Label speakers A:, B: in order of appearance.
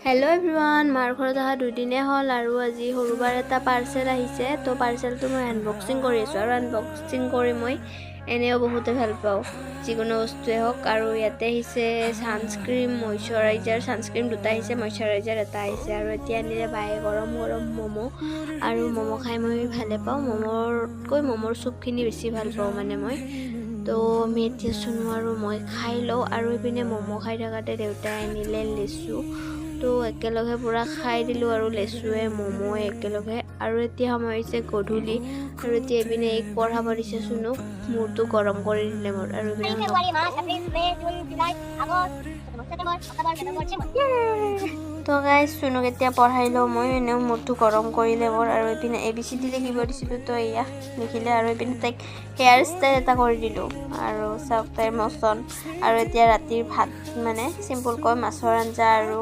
A: hello everyone मार घৰত অহা দুদিনে হ'ল আৰু আজি সৰুবাৰ এটা পাৰ্সেল আহিছে তো পাৰ্সেলটো মই আনবক্সিং কৰি আছো আৰু আনবক্সিং কৰি মই এনেও বহুতে ভাল পাওঁ যিকোনো বস্তুৱে হওক আৰু ইয়াতে আহিছে সানস্ক্ৰীম ময়শ্চাৰাইজাৰ সানস্ক্ৰীম দুটা আহিছে ময়শ্চাৰাইজাৰ এটা আহিছে আৰু এতিয়া আনিলে বায়ে গৰম গৰম মমো আৰু মমো খাই মই ভালে পাওঁ মমৰ চুপখিনি বেছি ভাল পাওঁ মানে মই তো আমি এতিয়া শুনো আৰু মই খাই লওঁ আৰু ইপিনে মমো খাই থাকাতে দেউতাই আনিলে লেচু তো একেলগে পুৰা খাই দিলোঁ আৰু লেচুৱে মমোৱে একেলগে আৰু এতিয়া সময় হৈছে গধূলি আৰু এতিয়া এপিনে এক পঢ়াব দিছে শুনো মূৰটো গৰম কৰি দিলে মোৰ আৰু তো গাইজ শুনুক এতিয়া পঢ়াই লওঁ মই এনেও মূৰটো গৰম কৰিলে মোৰ আৰু এপিনে ABCD লিখিব দিছিলোঁ তো এয়া লিখিলে আৰু এপিনে তাইক হেয়াৰ ষ্টাইল এটা কৰি দিলোঁ আৰু চাওক তাইৰ মচন আৰু এতিয়া ৰাতিৰ ভাত মানে চিম্পলকৈ মাছৰ আঞ্জা আৰু